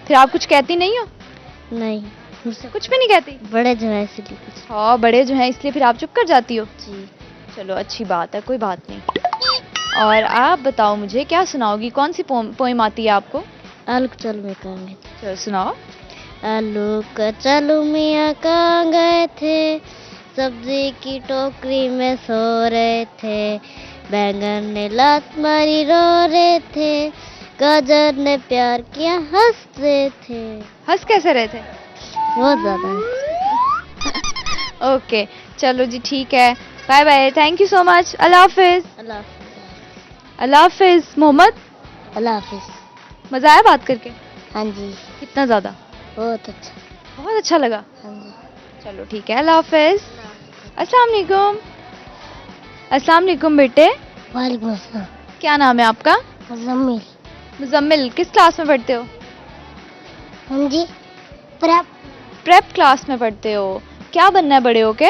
फिर आप कुछ कहती नहीं हो? नहीं, मुझसे कुछ भी नहीं कहती? बड़े जो है इसलिए कुछ। हाँ, बड़े जो हैं इसलिए फिर आप चुप कर जाती हो? जी। चलो अच्छी बात है, कोई बात नहीं। और आप बताओ मुझे, क्या सुनाओगी? कौन सी पोएम आती है आपको? आलू चल में कहाँ गए थे? चलो सुनाओ। आलू कचलू मियाँ कहाँ गए थे, सब्जी की टोकरी में सो रहे थे, बैंगन ने लात मारी रो रहे थे, गाजर ने प्यार किया, हंस रहे थे, हंस कैसे रहे थे? बहुत ज्यादा। ओके, चलो जी ठीक है, bye bye, thank you so much, अल्लाह हाफिज। अल्लाह अल्लाह हाफिज। मोहम्मद, अल्लाह हाफिज। मजा आया बात करके? हाँ जी, कितना ज्यादा? बहुत अच्छा। बहुत अच्छा लगा। हाँ जी। चलो ठीक है, अल्लाह हाफिज। अस्सलाम वालेकुम। अस्सलाम वालेकुम बेटे, वालेकुम अस्सलाम। क्या नाम है आपका? मुजम्मिल। मुजम्मिल, किस क्लास में पढ़ते हो? हाँ जी, प्रेप। प्रेप क्लास में पढ़ते हो। क्या बनना है बड़े होके?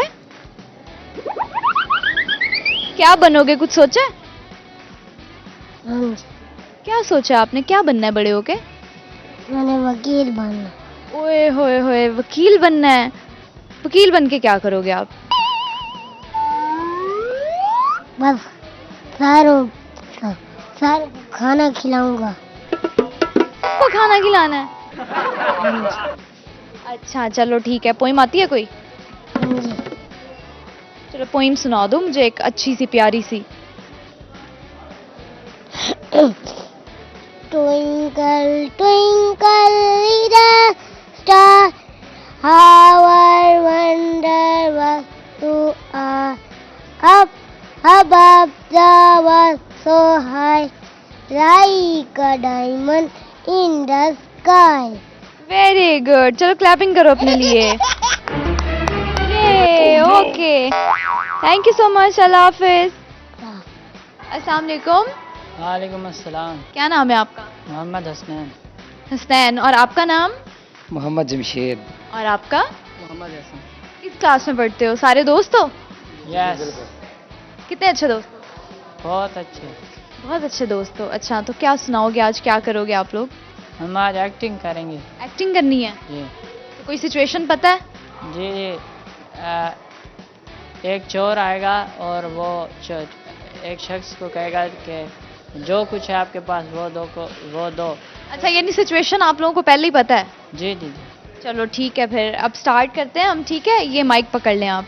क्या बनोगे, कुछ सोचा है? हाँ जी, क्या सोचा आपने, क्या बनना है बड़े होके? मैंने वकील बनना। ओए होए होए, वकील बनना है। वकील बन के क्या करोगे आप? बस सारों सारों को खाना खिलाऊंगा। सबको खाना खिलाना है? अच्छा चलो ठीक है, पोइम आती है कोई? हाँ जी। चलो पोइम सुना दो मुझे, एक अच्छी सी प्यारी सी। Twinkle, twinkle, little star, how I wonder what you are. Up above the world so high, like a diamond in the sky. Very good, चलो क्लैपिंग करो अपने लिए। ये okay, thank you so much, अल्लाह हाफिज। अस्सलाम वालेकुम। वालेकुम अस्सलाम। क्या नाम है आपका? मोहम्मद हसनैन। हसनैन, और आपका नाम? मोहम्मद जमशेद। और आपका? मोहम्मद हसन। किस क्लास में पढ़ते हो? सारे दोस्त हो? यस, कितने अच्छे दोस्त? बहुत अच्छे। बहुत अच्छे दोस्त हो। अच्छा, तो क्या सुनाओगे आज, क्या करोगे आप लोग? हम आज एक्टिंग करेंगे। एक्टिंग करनी है? जी तो कोई सिचुएशन पता है? जी। एक चोर आएगा और वो एक शख्स को कहेगा कि जो कुछ है आपके पास वो दो। अच्छा, यानी सिचुएशन आप लोगों को पहले ही पता है? जी जी जी। चलो ठीक है, फिर अब स्टार्ट करते हैं हम, ठीक है? ये माइक पकड़ लें आप।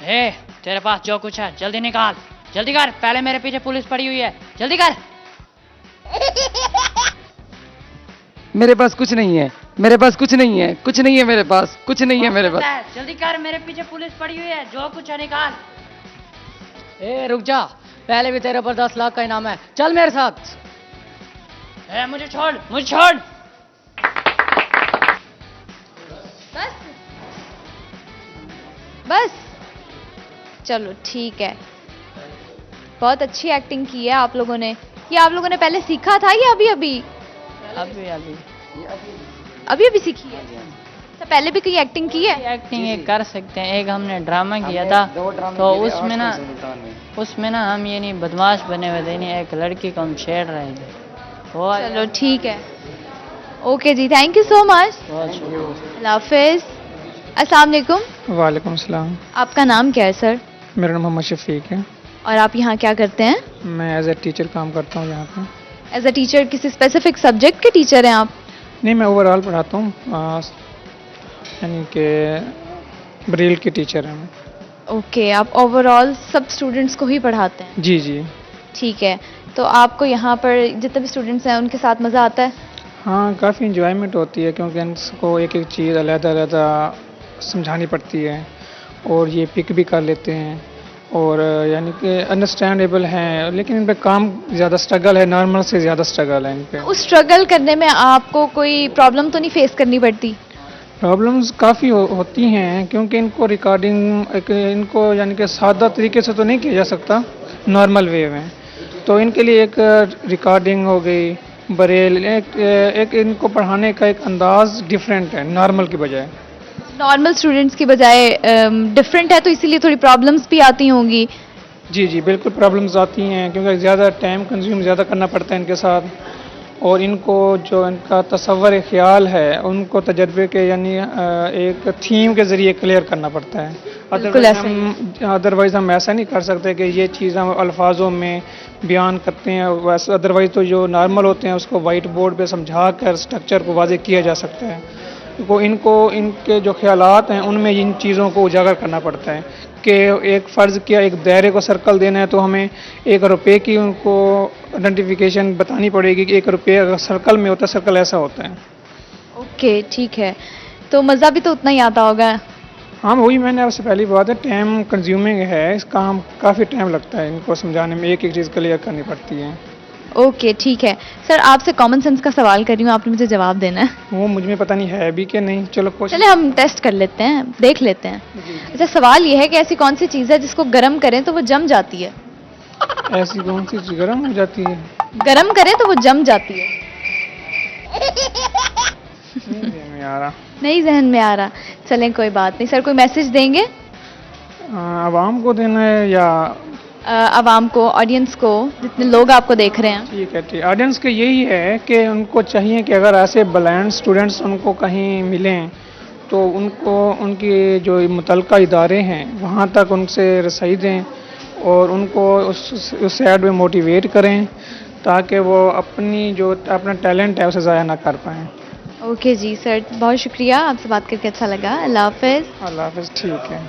हे, तेरे पास जो कुछ है जल्दी निकाल, जल्दी कर, पहले मेरे पीछे पुलिस पड़ी हुई है, जल्दी कर। मेरे पास कुछ नहीं है, मेरे पास कुछ नहीं है, कुछ नहीं है मेरे पास, कुछ नहीं है मेरे पास। जल्दी कर, मेरे पीछे पुलिस पड़ी हुई है, जो कुछ है निकाल। ए रुक जा, पहले भी तेरे ऊपर 10 लाख का इनाम है, चल मेरे साथ। ए मुझे छोड़, मुझे छोड़। बस बस, चलो ठीक है, बहुत अच्छी एक्टिंग की है आप लोगों ने। ये आप लोगों ने पहले सीखा था या अभी अभी? अभी सीखी है? तो पहले भी कोई एक्टिंग की है? एक्टिंग एक कर सकते हैं, एक हमने ड्रामा किया था, तो उसमें ना हम ये नहीं बदमाश बने हुए थे, नहीं एक लड़की को हम छेड़ रहे थे। चलो ठीक है, ओके जी, थैंक यू सो मच, अल्लाह हाफिज। अस्सलाम वालेकुम। वालेकुम अस्सलाम। आपका नाम क्या है सर? मेरा नाम मोहम्मद शफीक है। और आप यहाँ क्या करते हैं? मैं एज ए टीचर काम करता हूँ यहाँ पे। एज अ टीचर किसी स्पेसिफिक सब्जेक्ट के टीचर हैं आप? नहीं, मैं ओवरऑल पढ़ाता हूँ, यानी कि ब्रेल के टीचर हैं मैं। ओके, आप ओवरऑल सब स्टूडेंट्स को ही पढ़ाते हैं? जी जी। ठीक है, तो आपको यहाँ पर जितने भी स्टूडेंट्स हैं उनके साथ मज़ा आता है? हाँ, काफ़ी इंजॉयमेंट होती है, क्योंकि इनको एक एक चीज़ अलग-अलग समझानी पड़ती है और ये पिक भी कर लेते हैं और यानी कि अंडरस्टैंडेबल हैं, लेकिन इन पे काम ज़्यादा स्ट्रगल है, नॉर्मल से ज़्यादा स्ट्रगल है इन पे। उस स्ट्रगल करने में आपको कोई प्रॉब्लम तो नहीं फेस करनी पड़ती? प्रॉब्लम्स काफ़ी होती हैं, क्योंकि इनको इनको यानी कि सादा तरीके से तो नहीं किया जा सकता, नॉर्मल वे में। तो इनके लिए एक रिकॉर्डिंग हो गई, बरेल, एक इनको पढ़ाने का एक अंदाज डिफरेंट है नॉर्मल की बजाय। नॉर्मल स्टूडेंट्स की बजाय डिफरेंट है, तो इसीलिए थोड़ी प्रॉब्लम्स भी आती होंगी? जी जी, बिल्कुल प्रॉब्लम्स आती हैं, क्योंकि ज़्यादा टाइम कंज्यूम ज़्यादा करना पड़ता है इनके साथ, और इनको जो इनका तसव्वुर ख्याल है उनको तजर्बे के यानी एक थीम के ज़रिए क्लियर करना पड़ता है। अदरवाइज़ हम ऐसा नहीं कर सकते कि ये चीज़ हम अल्फाजों में बयान करते हैं, वैसे अदरवाइज़ तो जो नॉर्मल होते हैं उसको वाइट बोर्ड पे समझा कर स्ट्रक्चर को वाज़ेह किया जा सकता है। तो इनको इनके जो ख्यालात हैं उनमें इन चीज़ों को उजागर करना पड़ता है। कि एक फ़र्ज़ किया एक दायरे को सर्कल देना है तो हमें 1 रुपये की उनको आइडेंटिफिकेशन बतानी पड़ेगी कि 1 रुपये अगर सर्कल में होता है, सर्कल ऐसा होता है। ओके, ठीक है। तो मज़ा भी तो उतना ही आता होगा। हाँ, वही मैंने आपसे पहली बात है, टाइम कंज्यूमिंग है, इस काम काफ़ी टाइम लगता है, इनको समझाने में एक-एक चीज़ क्लियर करनी पड़ती है। ओके, ठीक है। सर आपसे कॉमन सेंस का सवाल कर रही हूँ, आपने मुझे जवाब देना है। वो मुझ में पता नहीं है भी कि नहीं, चलो कोशिश। चले हम टेस्ट कर लेते हैं, देख लेते हैं। अच्छा, सवाल ये है कि ऐसी कौन सी चीज़ है जिसको गर्म करें तो वो जम जाती है? ऐसी कौन सी चीज़ गर्म हो जाती है? गर्म करें तो वो जम जाती है। नहीं समझ में आ रहा। नहीं जहन में आ रहा। चलें कोई बात नहीं। सर कोई मैसेज देंगे आवाम को देना है या आवाम को, ऑडियंस को, जितने लोग आपको देख रहे हैं? ठीक है, ठीक। ऑडियंस के यही है कि उनको चाहिए कि अगर ऐसे ब्लाइंड स्टूडेंट्स उनको कहीं मिलें तो उनको उनकी जो मुतलका इदारे हैं वहाँ तक उनसे रसाई दें और उनको उस साइड में मोटिवेट करें ताकि वो अपना टैलेंट है उसे ज़ाया ना कर पाएँ। ओके जी सर, बहुत शुक्रिया, आपसे बात करके अच्छा लगा। अल्लाह हाफ़िज़। अल्लाह हाफ़िज़। ठीक है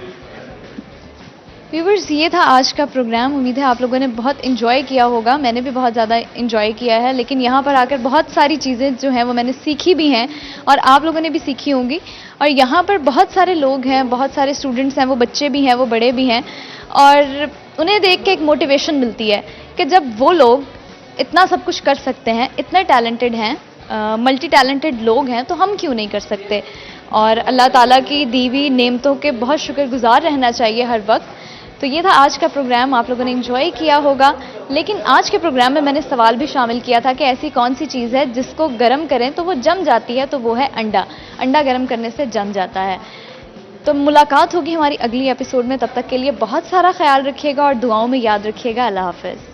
व्यूवर्स, ये था आज का प्रोग्राम। उम्मीद है आप लोगों ने बहुत इन्जॉय किया होगा। मैंने भी बहुत ज़्यादा इन्जॉय किया है, लेकिन यहाँ पर आकर बहुत सारी चीज़ें जो हैं वो मैंने सीखी भी हैं और आप लोगों ने भी सीखी होंगी। और यहाँ पर बहुत सारे लोग हैं, बहुत सारे स्टूडेंट्स हैं, वो बच्चे भी हैं, वो बड़े भी हैं, और उन्हें देख के एक मोटिवेशन मिलती है कि जब वो लोग इतना सब कुछ कर सकते हैं, इतने टैलेंटेड हैं, मल्टी टैलेंटेड लोग हैं, तो हम क्यों नहीं कर सकते। और अल्लाह ताला की दी हुई नेमतों के बहुत शुक्रगुजार रहना चाहिए हर वक्त। तो ये था आज का प्रोग्राम, आप लोगों ने एंजॉय किया होगा। लेकिन आज के प्रोग्राम में मैंने सवाल भी शामिल किया था कि ऐसी कौन सी चीज़ है जिसको गर्म करें तो वो जम जाती है, तो वो है अंडा। अंडा गर्म करने से जम जाता है। तो मुलाकात होगी हमारी अगली एपिसोड में, तब तक के लिए बहुत सारा ख्याल रखिएगा और दुआओं में याद रखिएगा। अल्लाह हाफ़िज़।